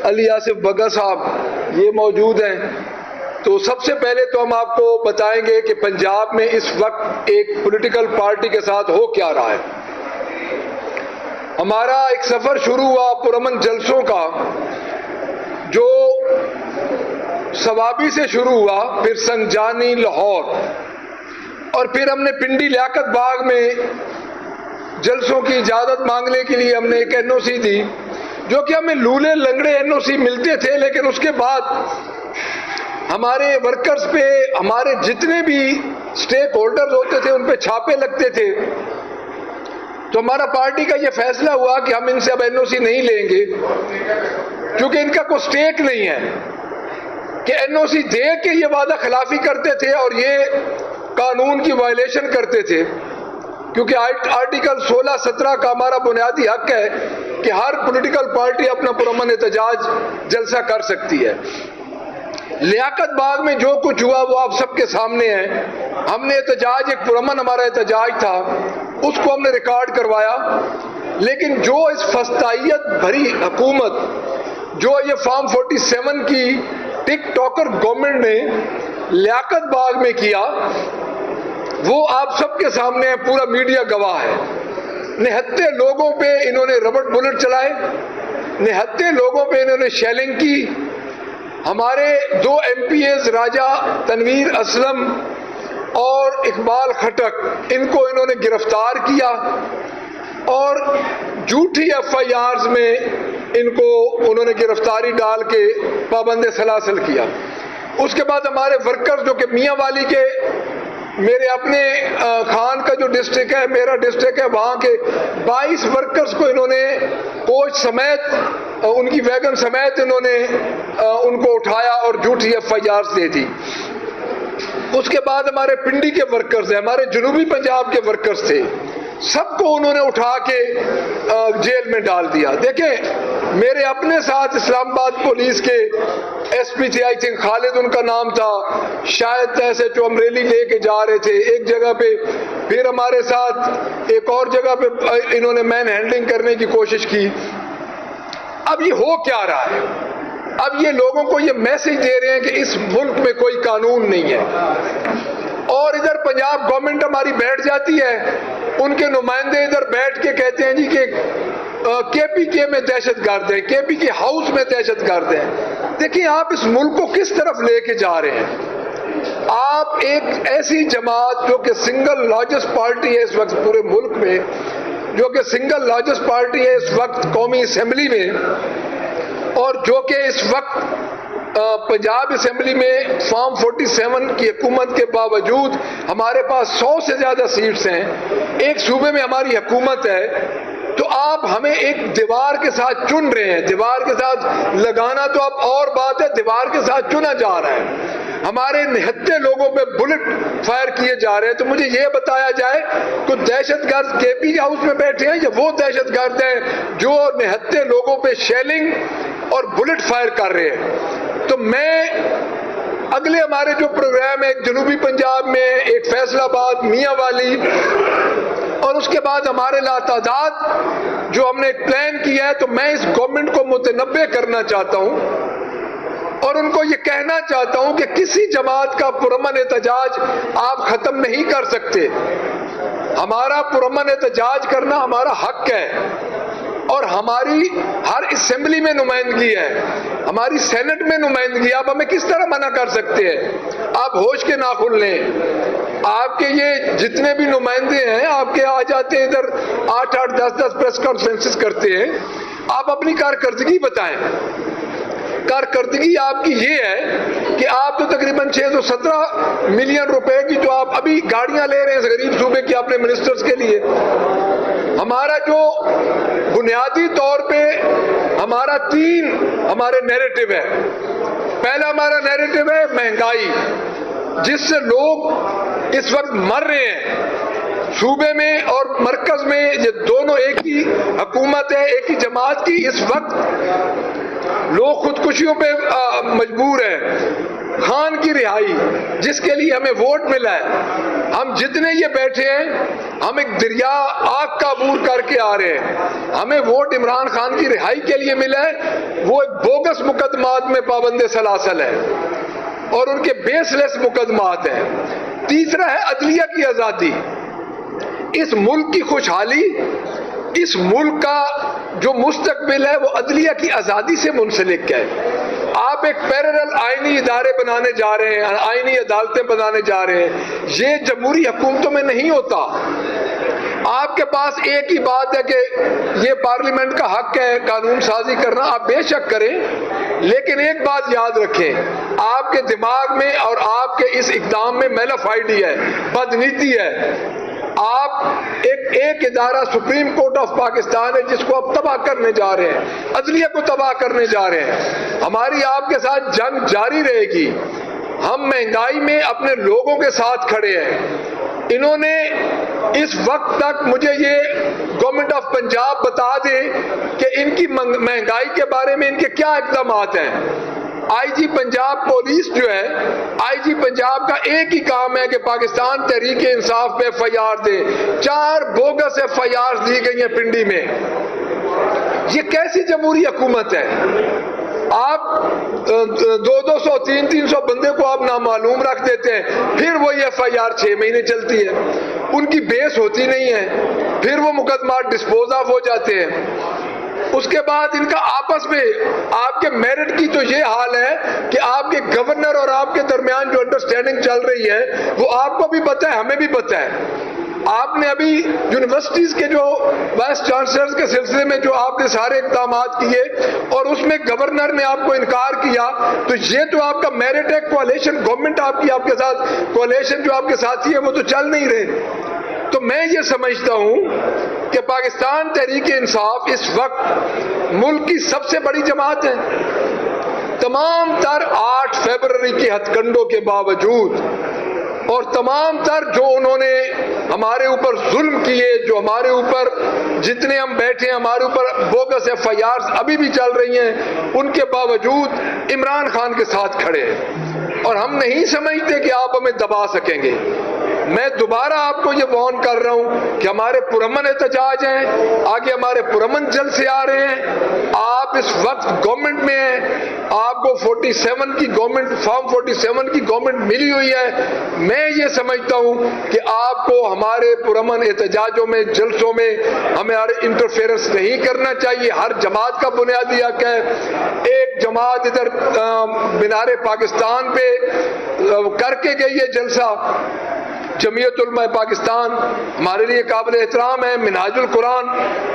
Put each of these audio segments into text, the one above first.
علی آصف بگا صاحب یہ موجود ہیں. تو سب سے پہلے تو ہم آپ کو بتائیں گے کہ پنجاب میں اس وقت ایک پولیٹیکل پارٹی کے ساتھ ہو کیا رہا ہے. ہمارا ایک سفر شروع ہوا پرامن جلسوں کا جو ثوابی سے شروع ہوا، پھر سنجانی لاہور، اور پھر ہم نے پنڈی لیاقت باغ میں جلسوں کی اجازت مانگنے کے لیے ہم نے ایک این او سی دی، جو کہ ہمیں لولے لنگڑے این او سی ملتے تھے، لیکن اس کے بعد ہمارے ورکرز پہ، ہمارے جتنے بھی سٹیک ہولڈرز ہوتے تھے ان پہ چھاپے لگتے تھے. تو ہمارا پارٹی کا یہ فیصلہ ہوا کہ ہم ان سے اب این او سی نہیں لیں گے، کیونکہ ان کا کوئی سٹیک نہیں ہے کہ این او سی دے کے یہ وعدہ خلافی کرتے تھے اور یہ قانون کی وائلیشن کرتے تھے. کیونکہ آرٹیکل 16-17 کا ہمارا بنیادی حق ہے کہ ہر پولیٹیکل پارٹی اپنا پرامن احتجاج جلسہ کر سکتی ہے. لیاقت باغ میں جو کچھ ہوا وہ آپ سب کے سامنے ہے. ہم نے احتجاج، ایک پرامن ہمارا احتجاج تھا، اس کو ہم نے ریکارڈ کروایا، لیکن جو اس فسطائیت بھری حکومت، جو یہ فارم 47 کی ٹک ٹاکر گورنمنٹ نے لیاقت باغ میں کیا، وہ آپ سب کے سامنے ہے، پورا میڈیا گواہ ہے. نہتے لوگوں پہ انہوں نے ربڑ بلٹ چلائے، نہتے لوگوں پہ انہوں نے شیلنگ کی. ہمارے 2 ایم پی ایز راجہ تنویر اسلم اور اقبال خٹک، ان کو انہوں نے گرفتار کیا اور جھوٹی ایف آئی آرز میں ان کو انہوں نے گرفتاری ڈال کے پابند سلاسل کیا. اس کے بعد ہمارے ورکرز جو کہ میاں والی کے، میرے اپنے خان کا جو ڈسٹرکٹ ہے، میرا ڈسٹرکٹ ہے، وہاں کے 22 ورکرز کو انہوں نے کوچ سمیت، ان کی ویگن سمیت انہوں نے ان کو اٹھایا اور جھوٹی ایف آئی آرز دے دی. اس کے بعد ہمارے پنڈی کے ورکرز ہیں، ہمارے جنوبی پنجاب کے ورکرز تھے، سب کو انہوں نے اٹھا کے جیل میں ڈال دیا. دیکھیں میرے اپنے ساتھ اسلام آباد پولیس کے ایس پی تھے، آئی تھنک خالد ان کا نام تھا، شاید ایسے جو امریلی لے کے جا رہے تھے ایک جگہ پہ، پھر ہمارے ساتھ ایک اور جگہ پہ انہوں نے مین ہینڈلنگ کرنے کی کوشش کی. اب یہ ہو کیا رہا ہے؟ اب یہ لوگوں کو یہ میسج دے رہے ہیں کہ اس ملک میں کوئی قانون نہیں ہے، اور ادھر پنجاب گورنمنٹ ہماری بیٹھ جاتی ہے، ان کے نمائندے ادھر بیٹھ کے کہتے ہیں جی کہ کے پی کے میں دہشت گرد ہیں، کے پی کے ہاؤس میں دہشت گرد ہیں. دیکھیں آپ اس ملک کو کس طرف لے کے جا رہے ہیں. آپ ایک ایسی جماعت جو کہ سنگل لارجسٹ پارٹی ہے اس وقت پورے ملک میں، جو کہ سنگل لارجسٹ پارٹی ہے اس وقت قومی اسمبلی میں، اور جو کہ اس وقت پنجاب اسمبلی میں فارم 47 کی حکومت کے باوجود ہمارے پاس 100 سے زیادہ سیٹس ہیں، ایک صوبے میں ہماری حکومت ہے، تو آپ ہمیں ایک دیوار کے ساتھ چن رہے ہیں. دیوار کے ساتھ لگانا تو اب اور بات ہے، دیوار کے ساتھ چنا جا رہا ہے. ہمارے نہتے لوگوں پہ بلٹ فائر کیے جا رہے ہیں. تو مجھے یہ بتایا جائے کہ دہشت گرد کے پی ہاؤس میں بیٹھے ہیں یا وہ دہشت گرد ہیں جو نہتے لوگوں پہ شیلنگ اور بلٹ فائر کر رہے ہیں. تو میں اگلے ہمارے جو پروگرام ہے، جنوبی پنجاب میں ایک فیصل آباد، میاں والی، اور اس کے بعد ہمارے لاتعداد جو ہم نے ایک پلان کیا ہے، تو میں اس گورنمنٹ کو متنبع کرنا چاہتا ہوں اور ان کو یہ کہنا چاہتا ہوں کہ کسی جماعت کا پرامن احتجاج آپ ختم نہیں کر سکتے. ہمارا پرامن احتجاج کرنا ہمارا حق ہے، اور ہماری ہر اسمبلی میں نمائندگی ہے، ہماری سینٹ میں نمائندگی. آپ ہمیں کس طرح منع کر سکتے ہیں؟ آپ ہوش کے ناخن لیں. آپ کے یہ جتنے بھی نمائندے ہیں آپ کے آ جاتے ہیں ادھر 8-8 10-10 پریس کانفرنسز کرتے ہیں. آپ اپنی کارکردگی بتائیں. کارکردگی آپ کی یہ ہے کہ آپ تو تقریباً 617 ملین روپے کی جو آپ ابھی گاڑیاں لے رہے ہیں غریب صوبے کی اپنے منسٹرز کے لیے. ہمارا جو بنیادی طور پہ ہمارا 3 ہمارے نیریٹو ہے. پہلا ہمارا نیریٹو ہے مہنگائی، جس سے لوگ اس وقت مر رہے ہیں صوبے میں اور مرکز میں. یہ دونوں ایک ہی حکومت ہے، ایک ہی جماعت کی. اس وقت لوگ خودکشیوں پہ مجبور ہیں. خان کی رہائی جس کے لیے ہمیں ووٹ ملا ہے، ہم جتنے یہ بیٹھے ہیں ہم ایک دریا آگ کا عبور کر کے آ رہے ہیں، ہمیں ووٹ عمران خان کی رہائی کے لیے ملا ہے، وہ ایک بوگس مقدمات میں پابند سلاسل ہے اور ان کے بیس لیس مقدمات ہیں۔ تیسرا ہے عدلیہ کی آزادی۔ اس ملک کی خوشحالی، اس ملک کا جو مستقبل ہے وہ عدلیہ کی آزادی سے منسلک ہے۔ آپ ایک پیرلل آئینی ادارے بنانے جا رہے ہیں، آئینی عدالتیں بنانے جا رہے ہیں، یہ جمہوری حکومتوں میں نہیں ہوتا۔ آپ کے پاس ایک ہی بات ہے کہ یہ پارلیمنٹ کا حق ہے قانون سازی کرنا، آپ بے شک کریں، لیکن ایک بات یاد رکھیں، آپ کے دماغ میں اور آپ کے اس اقدام میں میلافائڈی ہے، بدنیتی ہے۔ آپ ایک ادارہ سپریم کورٹ آف پاکستان ہے جس کو آپ تباہ کرنے جا رہے ہیں، عدلیہ کو تباہ کرنے جا رہے ہیں۔ ہماری آپ کے ساتھ جنگ جاری رہے گی۔ ہم مہنگائی میں اپنے لوگوں کے ساتھ کھڑے ہیں۔ انہوں نے اس وقت تک مجھے یہ گورنمنٹ آف پنجاب بتا دے کہ ان کی مہنگائی کے بارے میں ان کے کیا اقدامات ہیں۔ آئی جی پنجاب پولیس جو ہے، آئی جی پنجاب کا ایک ہی کام ہے کہ پاکستان تحریک انصاف پہ ایف آئی آر دے۔ 4 بوگس ایف آئی آر دی گئی ہیں پنڈی میں۔ یہ کیسی جمہوری حکومت ہے؟ آپ 200 300 بندے کو آپ نامعلوم رکھ دیتے ہیں، پھر وہی ایف آئی آر 6 مہینے چلتی ہے، ان کی بیس ہوتی نہیں ہے، پھر وہ مقدمات ڈسپوز آف ہو جاتے ہیں۔ اس کے بعد ان کا آپس میں آپ کے میرٹ کی تو یہ حال ہے کہ آپ کے گورنر اور آپ کے درمیان جو انڈرسٹینڈنگ چل رہی ہے وہ آپ کو بھی پتہ ہے، ہمیں بھی پتہ ہے۔ آپ نے ابھی یونیورسٹیز کے جو وائس چانسلرز کے سلسلے میں جو آپ نے سارے اقدامات کیے اور اس میں گورنر نے آپ کو انکار کیا، تو یہ تو آپ کا میرٹ ہے۔ کوalition گورنمنٹ آپ کی، آپ کے ساتھ کوalition جو آپ کے ساتھی ہے وہ تو چل نہیں رہے۔ تو میں یہ سمجھتا ہوں کہ پاکستان تحریک انصاف اس وقت ملک کی سب سے بڑی جماعت ہے۔ تمام تر 8 فروری کے ہتھ کنڈوں کے باوجود اور تمام تر جو انہوں نے ہمارے اوپر ظلم کیے، جو ہمارے اوپر جتنے ہم بیٹھے ہیں ہمارے اوپر بوگس ایف آئی آر ابھی بھی چل رہی ہیں، ان کے باوجود عمران خان کے ساتھ کھڑے ہیں اور ہم نہیں سمجھتے کہ آپ ہمیں دبا سکیں گے۔ میں دوبارہ آپ کو یہ وارن کر رہا ہوں کہ ہمارے پرامن احتجاج ہیں، آگے ہمارے پرامن جلسے آ رہے ہیں۔ آپ اس وقت گورنمنٹ میں ہیں، آپ کو 47 کی گورنمنٹ، فارم 47 کی گورنمنٹ ملی ہوئی ہے۔ میں یہ سمجھتا ہوں کہ آپ کو ہمارے پرامن احتجاجوں میں، جلسوں میں ہمارے انٹرفیئرنس نہیں کرنا چاہیے۔ ہر جماعت کا بنیادی حق ہے۔ ایک جماعت ادھر مینار پاکستان پہ کر کے گئی ہے جلسہ، جمعیت علماء پاکستان ہمارے لیے قابل احترام ہے، منہاج القرآن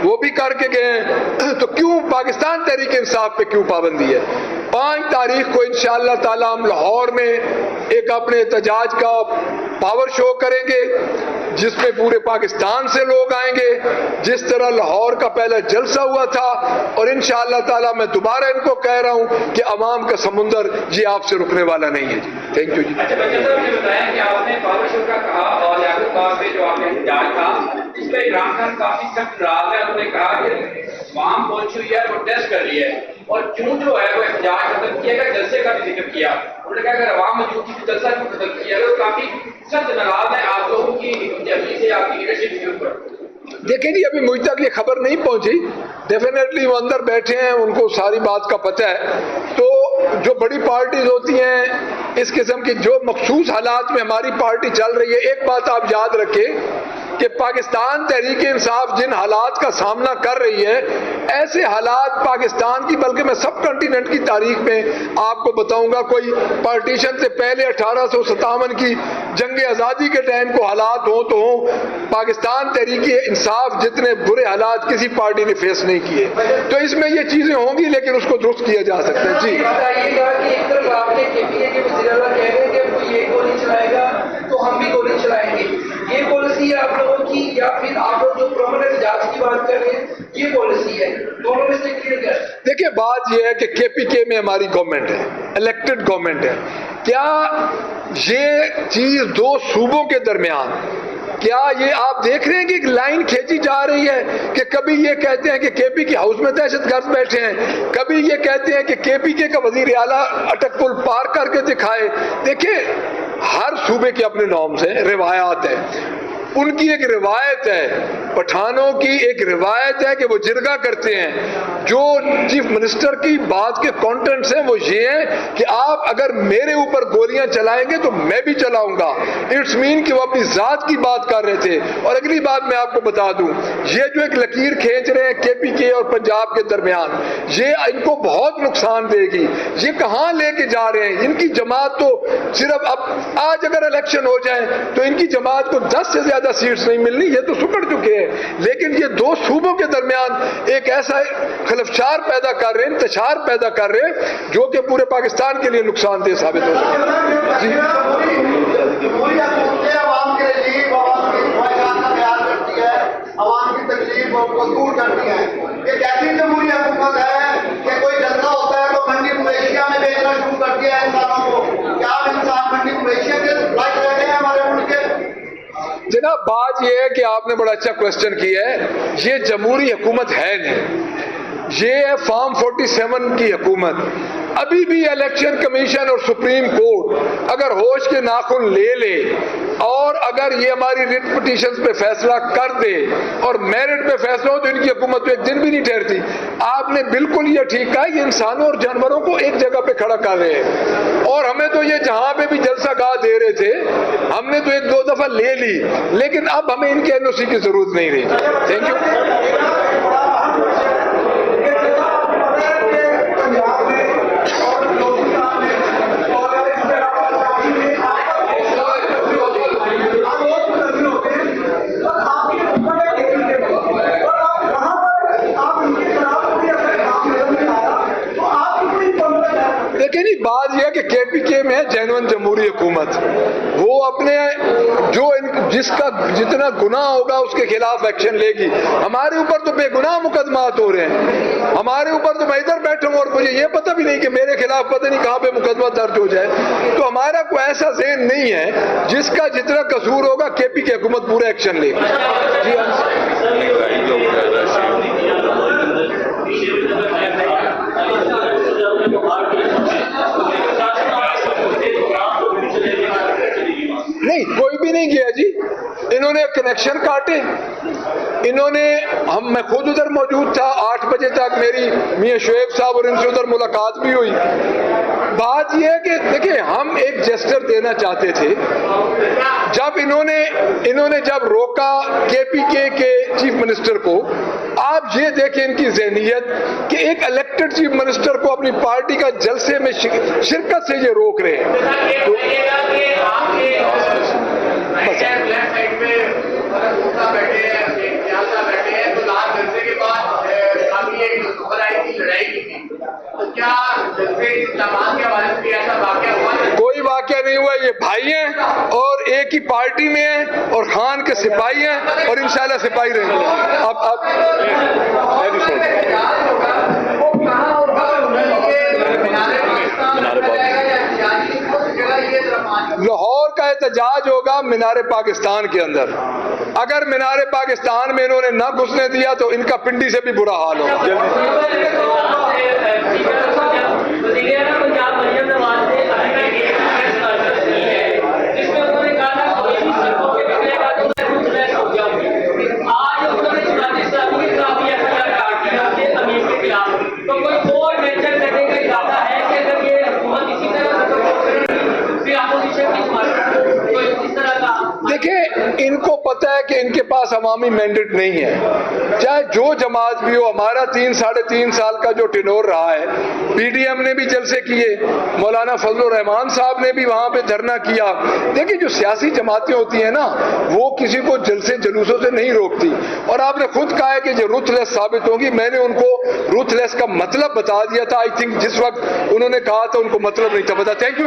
وہ بھی کر کے گئے ہیں، تو کیوں پاکستان تحریک انصاف پہ کیوں پابندی ہے؟ 5 تاریخ کو انشاءاللہ تعالی ہم لاہور میں ایک اپنے احتجاج کا پاور شو کریں گے جس میں پورے پاکستان سے لوگ آئیں گے، جس طرح لاہور کا پہلا جلسہ ہوا تھا، اور انشاءاللہ تعالی میں دوبارہ ان کو کہہ رہا ہوں کہ عوام کا سمندر یہ آپ سے رکنے والا نہیں ہے۔ جی تھینک یو جی۔ اچھا بچہ صاحب نے بتایا کہ آپ نے پاور شو کا کہا اور یعقوب باغ میں جو آپ نے احتجاج تھا اس میں عمران خان کافی سخت ناراض ہے، انہوں نے کہا کہ عوام پہنچی ہوئی ہے، پروٹیسٹ کر رہی ہے، اور کیوں جو ہے وہ احتجاج ختم کیا گیا، جلسے کا بھی ذکر کیا، انہوں نے کہا اگر عوام موجود تھی تو جلسہ کیوں ختم کیا گیا، وہ کافی سخت ناراض ہے آپ لوگوں کی جبری سے، آپ کی لیڈرشپ کے اوپر۔ دیکھیں جی ابھی مجھ تک یہ خبر نہیں پہنچی، ڈیفینیٹلی وہ اندر بیٹھے ہیں، ان کو ساری بات کا پتہ ہے۔ تو جو بڑی پارٹیز ہوتی ہیں اس قسم کی جو مخصوص حالات میں ہماری پارٹی چل رہی ہے، ایک بات آپ یاد رکھیں کہ پاکستان تحریک انصاف جن حالات کا سامنا کر رہی ہے، ایسے حالات پاکستان کی بلکہ میں سب کنٹیننٹ کی تاریخ میں آپ کو بتاؤں گا، کوئی پارٹیشن سے پہلے 1857 کی جنگ آزادی کے ٹائم کو حالات ہوں تو ہوں، پاکستان تحریک انصاف جتنے برے حالات کسی پارٹی نے فیس نہیں کیے۔ تو اس میں یہ چیزیں ہوں گی لیکن اس کو درست کیا جا سکتا ہے۔ جی بتائیے گا کہ ایک طرف آپ نے KPA کے وزیر اعلیٰ کہہ رہے ہیں کہ کوئی یہ گولی چلائے گا تو ہم بھی گولی چلائیں گے، یہ پالیسی ہے آپ لوگوں کی، یا پھر آپ لوگ جو پرماننٹ جانچ کی بات کر رہے ہیں یہ پالیسی ہے؟ دونوں میں سے کلیئر کیا ہے؟ دیکھیں بات یہ ہے کہ KPK میں ہماری گورنمنٹ ہے، الیکٹڈ گورنمنٹ ہے، کیا یہ چیز 2 صوبوں کے درمیان کیا یہ آپ دیکھ رہے ہیں کہ ایک لائن کھینچی جا رہی ہے کہ کبھی یہ کہتے ہیں کہ کے پی کے ہاؤس میں دہشت گرد بیٹھے ہیں, کبھی یہ کہتے ہیں کہ کے پی کے کا وزیر اعلیٰ اٹک پل پار کر کے دکھائے. دیکھیں ہر صوبے کے اپنے نارمز ہیں, روایات ہیں, ان کی ایک روایت ہے, پٹھانوں کی ایک روایت ہے کہ وہ جرگہ کرتے ہیں. جو چیف منسٹر کی بات کے کانٹینٹس ہیں وہ یہ ہیں کہ آپ اگر میرے اوپر گولیاں چلائیں گے تو میں بھی چلاؤں گا. اٹس مین کہ وہ اپنی ذات کی بات کر رہے تھے. اور اگلی بات میں آپ کو بتا دوں, یہ جو ایک لکیر کھینچ رہے ہیں کے پی کے اور پنجاب کے درمیان, یہ ان کو بہت نقصان دے گی. یہ کہاں لے کے جا رہے ہیں؟ ان کی جماعت تو صرف اب آج اگر الیکشن ہو جائے تو ان کی جماعت کو 10 سے زیادہ سیٹس نہیں ملنی, یہ تو سکڑ چکے ہیں. لیکن یہ دو صوبوں کے درمیان ایک ایسا خلفشار پیدا کر رہے ہیں, انتشار پیدا کر رہے ہیں جو کہ پورے پاکستان کے لیے نقصان دہ ثابت ہو سکے. عوام کی تکلیف کو دور کرتی ہے. ایک ایسی جمہوری حکومت ہے کہ کوئی جلسہ ہوتا ہے تو منڈی مویشیاں میں بیچنا شروع کر دیا ہے انسانوں کو. کیا انسان منڈی مویشیاں کے لائق رہتے ہیں ہمارے ملک کے؟ جناب بات یہ ہے کہ آپ نے بڑا اچھا کوشچن کیا ہے. یہ جمہوری حکومت ہے نہیں, یہ ہے فارم 47 کی حکومت. ابھی بھی الیکشن کمیشن اور سپریم کورٹ اگر ہوش کے ناخن لے لے اور اگر یہ ہماری ریٹ پٹیشنز پہ فیصلہ کر دے اور میرٹ پہ فیصلہ ہو تو ان کی حکومت تو ایک دن بھی نہیں ٹھہرتی. آپ نے بالکل یہ ٹھیک کہا, یہ انسانوں اور جانوروں کو ایک جگہ پہ کھڑا کر رہے ہیں. اور ہمیں تو یہ جہاں پہ بھی جلسہ گاہ دے رہے تھے ہم نے تو 1-2 دفعہ لے لی, لیکن اب ہمیں ان کے این او سی کی ضرورت نہیں رہی. Thank you. لیکن بات یہ ہے کہ کے پی کے میں جینون جمہوری حکومت, وہ اپنے جو جس کا جتنا گناہ ہوگا اس کے خلاف ایکشن لے گی. ہمارے اوپر تو بے گناہ مقدمات ہو رہے ہیں, ہمارے اوپر تو میں ادھر بیٹھا ہوں اور مجھے یہ پتہ بھی نہیں کہ میرے خلاف پتہ نہیں کہاں پہ مقدمہ درج ہو جائے. تو ہمارا کوئی ایسا ذہن نہیں ہے جس کا جتنا قصور ہوگا کے پی کے حکومت پورا ایکشن لے گی. جی نہیں, کوئی بھی نہیں گیا جی. انہوں نے کنیکشن کاٹے, انہوں نے میں خود ادھر موجود تھا 8 بجے تک, میری میاں شعیب صاحب اور ان سے ادھر ملاقات بھی ہوئی. بات یہ ہے کہ دیکھیں ہم ایک جسٹر دینا چاہتے تھے. جب انہوں نے جب روکا کے پی کے چیف منسٹر کو, آپ یہ دیکھیں ان کی ذہنیت کہ ایک الیکٹڈ چیف منسٹر کو اپنی پارٹی کا جلسے میں شرکت سے یہ روک رہے ہیں. کوئی واقعہ نہیں ہوا, یہ بھائی ہیں اور ایک ہی پارٹی میں ہیں اور خان کے سپاہی ہیں اور انشاءاللہ سپاہی رہیں گے. لاہور کا احتجاج ہوگا مینار پاکستان کے اندر. اگر مینار پاکستان میں انہوں نے نہ گھسنے دیا تو ان کا پنڈی سے بھی برا حال ہوگا. دیکھیں ان کو پتہ ہے کہ ان کے پاس عوامی مینڈیٹ نہیں ہے, چاہے جو جماعت بھی ہو. ہمارا 3-3.5 سال کا جو ٹینور رہا ہے, پی ڈی ایم نے بھی جلسے کیے, مولانا فضل الرحمان صاحب نے بھی وہاں پہ دھرنا کیا. دیکھیں جو سیاسی جماعتیں ہوتی ہیں نا وہ کسی کو جلسے جلوسوں سے نہیں روکتی, اور آپ نے خود کہا ہے کہ جو روتھ لیس ثابت ہوگی. میں نے ان کو روتھ لیس کا مطلب بتا دیا تھا. آئی تھنک جس وقت انہوں نے کہا تھا ان کو مطلب نہیں تھا پتا. Thank you.